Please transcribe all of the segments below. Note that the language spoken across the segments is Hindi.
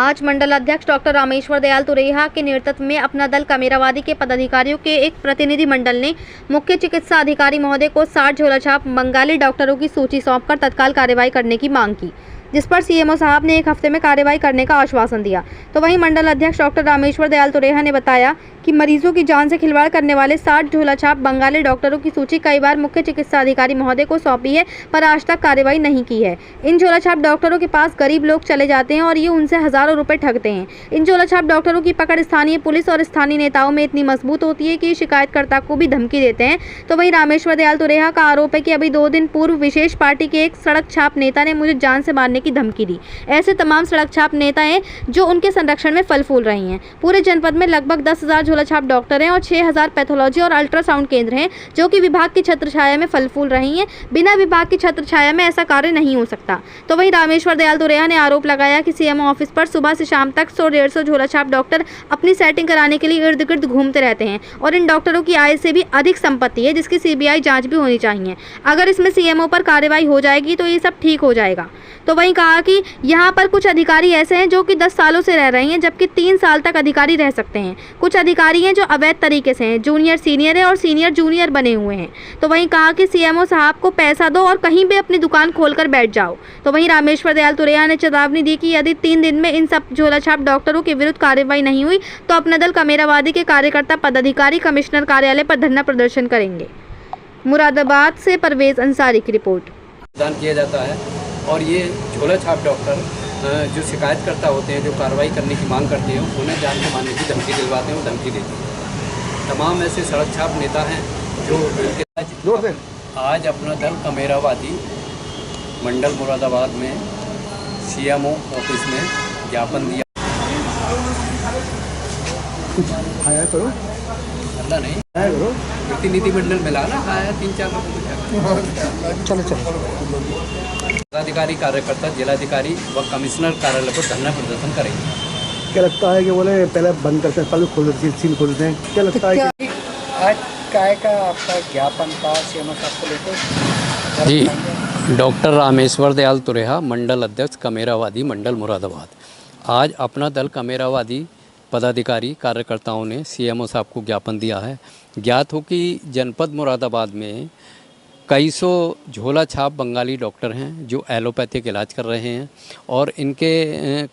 आज मंडल अध्यक्ष डॉक्टर रामेश्वर दयाल तुरेहा के नेतृत्व में अपना दल कामेरावादी के पदाधिकारियों के एक प्रतिनिधि मंडल ने मुख्य चिकित्सा अधिकारी महोदय को 60 झोलाछाप बंगाली डॉक्टरों की सूची सौंपकर तत्काल कार्रवाई करने की मांग की, जिस पर सीएमओ साहब ने 1 हफ्ते में कार्रवाई करने का आश्वासन दिया। तो वहीं मंडल अध्यक्ष डॉक्टर रामेश्वर दयाल तुरेहा ने बताया कि मरीजों की जान से खिलवाड़ करने वाले 60 झोलाछाप बंगाली डॉक्टरों की सूची कई बार मुख्य चिकित्सा अधिकारी महोदय को सौंपी है, पर आज तक कार्रवाई नहीं की है। इन झोलाछाप डॉक्टरों के पास गरीब लोग चले जाते हैं और ये उनसे हजारों रुपए ठगते हैं। इन झोलाछाप डॉक्टरों की पकड़ स्थानीय पुलिस और स्थानीय नेताओं में इतनी मजबूत होती है कि शिकायतकर्ता को भी धमकी देते हैं। तो वहीं रामेश्वर दयाल तुरेहा का आरोप है कि अभी 2 दिन पूर्व विशेष पार्टी के एक सड़क छाप नेता ने मुझे जान से मारने की धमकी दी। ऐसे तमाम सड़क छाप नेता हैं जो उनके संरक्षण में फल फूल रही हैं। पूरे जनपद में लगभग 10,000 झोलाछाप डॉक्टर हैं और 6,000 पैथोलॉजी और अल्ट्रासाउंड केंद्र हैं जो कि विभाग की छत्रछाया में फल फूल रही हैं। बिना विभाग की छत्रछाया में ऐसा कार्य नहीं हो सकता। तो वहीं रामेश्वर दयाल तुरेहा ने आरोप लगाया कि सीएमओ ऑफिस पर सुबह से शाम तक 100-150 झोलाछाप डॉक्टर अपनी सेटिंग कराने के लिए इर्द गिर्द घूमते रहते हैं और इन डॉक्टरों की आय से भी अधिक संपत्ति है, जिसकी सीबीआई जांच भी होनी चाहिए। अगर इसमें सीएमओ पर कार्रवाई हो जाएगी तो ये सब ठीक हो जाएगा। तो वहीं कहा कि यहाँ पर कुछ अधिकारी ऐसे हैं जो कि 10 सालों से रह रहे हैं, जबकि 3 साल तक अधिकारी रह सकते हैं। कुछ अधिकारी हैं जो अवैध तरीके से हैं, जूनियर सीनियर है और सीनियर जूनियर बने हुए हैं। तो वहीं कहा कि सीएमओ साहब को पैसा दो और कहीं भी अपनी दुकान खोलकर बैठ जाओ। तो वहीं रामेश्वर दयाल तुरेहा ने चेतावनी दी कि यदि 3 दिन में इन सब झोलाछाप डॉक्टरों के विरुद्ध कार्रवाई नहीं हुई तो अपना दल कामेरावादी के कार्यकर्ता पदाधिकारी कमिश्नर कार्यालय पर धरना प्रदर्शन करेंगे। मुरादाबाद से परवेज अंसारी की रिपोर्ट। दान किया जाता है और ये झोलाछाप डॉक्टर जो शिकायतकर्ता होते हैं, जो कार्रवाई करने की मांग करते हैं, उन्हें जान से मारने की धमकी दिलवाते हैं और धमकी देते हैं। तमाम ऐसे सड़क छाप नेता हैं जो आज अपना दल कामेरावादी मंडल मुरादाबाद में सीएमओ ऑफिस में ज्ञापन दिया। आया करो अल्लाह नहीं आया करो प्रतिनिधि मंडल मिला ना, आया 3-4 लोग। चलो पदाधिकारी कार्यकर्ता जिलाधिकारी व कमिश्नर कार्यालय पर धरना प्रदर्शन करेंगे। क्या लगता है कि बोले पहले बंद करते हैं, पहले खोल देते हैं, सील खोल देते हैं? क्या लगता है कि आज काय का आपका ज्ञापन था सीएमओ साहब को लेकर? जी, डॉक्टर रामेश्वर दयाल तुरेहा, मंडल अध्यक्ष कामेरावादी मंडल मुरादाबाद। आज अपना दल कामेरावादी पदाधिकारी कार्यकर्ताओं ने सीएमओ साहब को ज्ञापन दिया है। ज्ञात हो कि जनपद मुरादाबाद में कई सौ झोला छाप बंगाली डॉक्टर हैं जो एलोपैथिक इलाज कर रहे हैं और इनके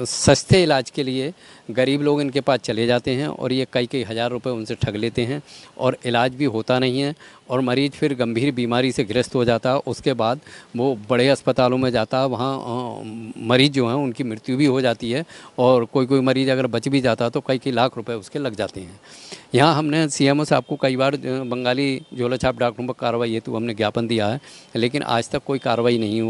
सस्ते इलाज के लिए गरीब लोग इनके पास चले जाते हैं और ये कई हज़ार रुपए उनसे ठग लेते हैं और इलाज भी होता नहीं है और मरीज़ फिर गंभीर बीमारी से ग्रस्त हो जाता है। उसके बाद वो बड़े अस्पतालों में जाता है, वहाँ मरीज़ जो हैं उनकी मृत्यु भी हो जाती है और कोई मरीज़ अगर बच भी जाता है तो कई लाख रुपए उसके लग जाते हैं। यहाँ हमने सीएमओ साहब को कई बार बंगाली झोला छाप डॉक्टरों पर कार्रवाई हेतु हमने ज्ञापन दिया है, लेकिन आज तक कोई कार्रवाई नहीं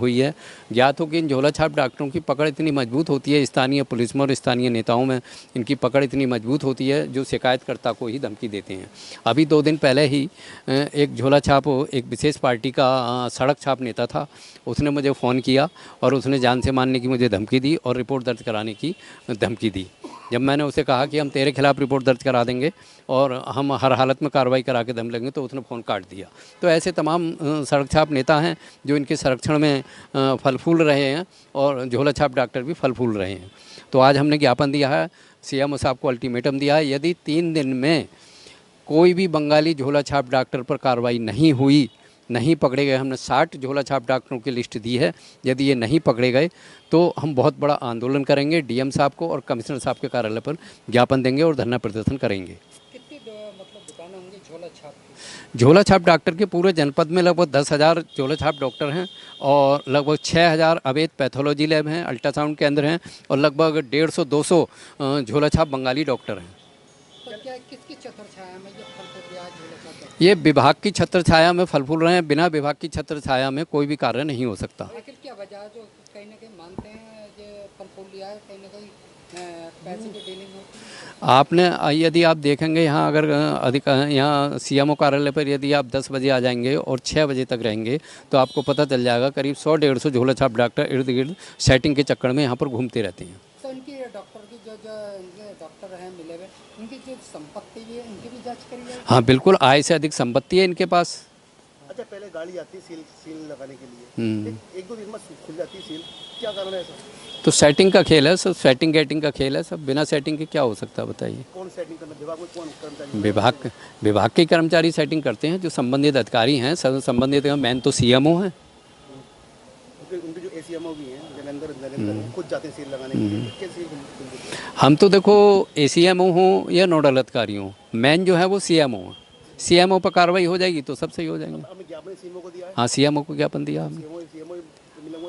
हुई है। ज्ञात हो कि इन झोला छाप डॉक्टरों की पकड़ इतनी मजबूत होती है, स्थानीय पुलिस में और स्थानीय नेताओं में इनकी पकड़ इतनी मजबूत होती है जो शिकायतकर्ता को ही धमकी देते हैं। अभी 2 दिन पहले ही एक झोला छाप एक विशेष पार्टी का सड़क छाप नेता था, उसने मुझे फ़ोन किया और उसने जान से मारने की मुझे धमकी दी और रिपोर्ट दर्ज कराने की धमकी दी। जब मैंने उसे कहा कि हम तेरे खिलाफ़ रिपोर्ट दर्ज करा देंगे और हम हर हालत में कार्रवाई करा के दम लेंगे, तो उसने फ़ोन काट दिया। तो ऐसे तमाम सड़क छाप नेता हैं जो इनके संरक्षण में फल फूल रहे हैं और झोला छाप डॉक्टर भी फल फूल रहे हैं। तो आज हमने ज्ञापन दिया है, सीएमओ साहब को अल्टीमेटम दिया है, यदि 3 दिन में कोई भी बंगाली झोला छाप डॉक्टर पर कार्रवाई नहीं हुई, नहीं पकड़े गए, हमने 60 झोला छाप डॉक्टरों की लिस्ट दी है, यदि ये नहीं पकड़े गए तो हम बहुत बड़ा आंदोलन करेंगे, डीएम साहब को और कमिश्नर साहब के कार्यालय पर ज्ञापन देंगे और धरना प्रदर्शन करेंगे। कितनी दुकानें होंगी झोला छाप की? झोला छाप डॉक्टर के पूरे जनपद में लगभग 10,000 झोला छाप डॉक्टर हैं और लगभग 6,000 अवैध पैथोलॉजी लैब हैं, अल्ट्रासाउंड केंद्र हैं और लगभग 150-200 झोला छाप बंगाली डॉक्टर हैं। तो क्या किसकी छत्रछाया में ये फल फूल रहा है झोला छाप? ये विभाग की छत्रछाया में फल फूल रहे हैं, बिना विभाग की छत्रछाया में कोई भी कार्य नहीं हो सकता। आखिर क्या वजह जो कहीं ना कहीं मानते हैं ये फल फूल लिया है, कहीं ना कहीं पैसे की डीलिंग होती है? आपने यदि आप देखेंगे यहाँ अगर यहाँ सीएमओ कार्यालय पर यदि आप 10 बजे आ जाएंगे और 6 बजे तक रहेंगे तो आपको पता चल जाएगा करीब 100-150 झोला छाप डॉक्टर इर्द गिर्द सेटिंग के चक्कर में यहाँ पर घूमते रहते हैं। तो इनकी डॉक्टर की जो डॉक्टर हैं मिले हुए, इनकी जो संपत्ति है इनकी भी जाँच करी जाए? हाँ बिल्कुल, आय से अधिक संपत्ति है इनके पास। अच्छा, पहले गाड़ी आती है सील लगाने के लिए, 1-2 दिन में खुल जाती है सील, क्या कारण है ऐसा? तो सेटिंग का खेल है सब, सेटिंग गेटिंग का खेल है सब, बिना सेटिंग के क्या हो सकता है बताइए। कौन सेटिंग करना, विभाग में कौन कर्मचारी? विभाग के कर्मचारी सेटिंग करते हैं, जो संबंधित अधिकारी हैं संबंधित मेन तो सीएमओ हैं। उनके जो एसीएमओ भी हैं, जलंधर खुद जाते हैं सील लगाने के लिए, तो कैसे? हम तो देखो एसीएमओ हों या नोडल अधिकारी हों, मेन जो है वो सीएमओ है। सीएमओ पर कार्रवाई हो जाएगी तो सब सही हो जाएंगे। हमें ज्ञापन सीएमओ को दिया है। हाँ, सीएमओ को ज्ञापन दिया हमने। सीएमओ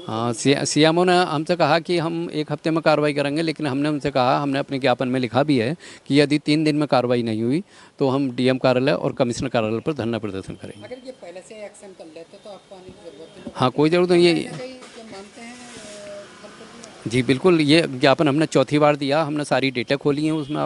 हाँ, सीएमओ ने हमसे कहा कि हम 1 हफ्ते में कार्रवाई करेंगे, लेकिन हमने उनसे कहा, हमने अपने ज्ञापन में लिखा भी है कि यदि 3 दिन में कार्रवाई नहीं हुई तो हम डीएम कार्यालय और कमिश्नर कार्यालय पर धरना प्रदर्शन करेंगे। अगर ये पहले से एक्शन कर लेते तो आपको आने की जरूरत नहीं। हाँ, कोई ज़रूरत नहीं। ये जो मानते हैं जी बिल्कुल, ये ज्ञापन हमने चौथी बार दिया, हमने सारी डेटा खोली हैं उसमें,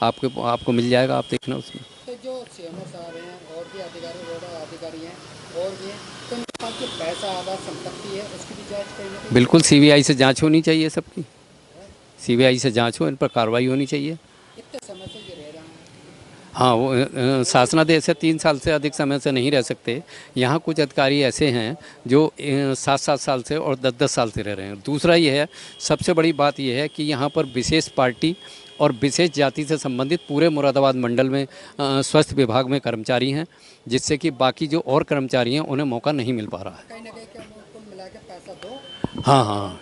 आपको मिल जाएगा, आप देखना उसमें। तो जो सीएमओ साहब हैं और भी अधिकारी हैं और भी हैं, तो इनके पास जो पैसा आधा संपत्ति है उसकी भी जांच करनी चाहिए। बिल्कुल, सीबीआई से जांच होनी चाहिए सबकी, सीबीआई से जांच हो, इन पर कार्रवाई होनी चाहिए। इतने समय से ये रह रहे हैं। हाँ, वो शासनादेश से 3 साल से अधिक समय से नहीं रह सकते। यहाँ कुछ अधिकारी ऐसे हैं जो 7-7 साल से और 10-10 साल से रह रहे हैं। दूसरा ये है, सबसे बड़ी बात ये है कि यहाँ पर विशेष पार्टी और विशेष जाति से संबंधित पूरे मुरादाबाद मंडल में स्वास्थ्य विभाग में कर्मचारी हैं, जिससे कि बाकी जो और कर्मचारी हैं उन्हें मौका नहीं मिल पा रहा है। कहीं ना कहीं क्या कुल मिला के पैसा दो। हाँ,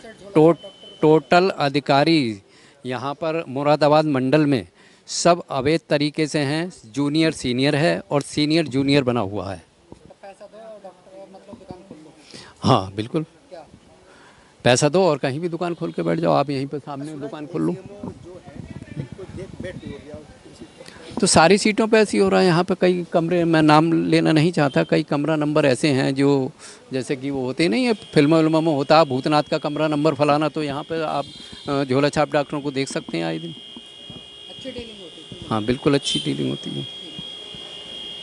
टोटल अधिकारी यहाँ पर मुरादाबाद मंडल में सब अवैध तरीके से हैं। जूनियर सीनियर है और सीनियर जूनियर बना हुआ है। तो पैसा दो और डॉक्टर मतलब दुकान खोल लो। हाँ बिल्कुल, क्या पैसा दो और कहीं भी दुकान खोल के बैठ जाओ, आप यहीं पर सामने दुकान खोल लो। जो है एक तो बैठ हो गया, तो सारी सीटों पे ऐसी हो रहा है। यहाँ पे कई कमरे, मैं नाम लेना नहीं चाहता, कई कमरा नंबर ऐसे हैं जो जैसे कि वो होते नहीं है फिल्मों में होता है भूतनाथ का कमरा नंबर फलाना, तो यहाँ पे आप झोला छाप डॉक्टरों को देख सकते हैं आए दिन। अच्छी डीलिंग होती है। हाँ बिल्कुल, अच्छी डीलिंग होती है।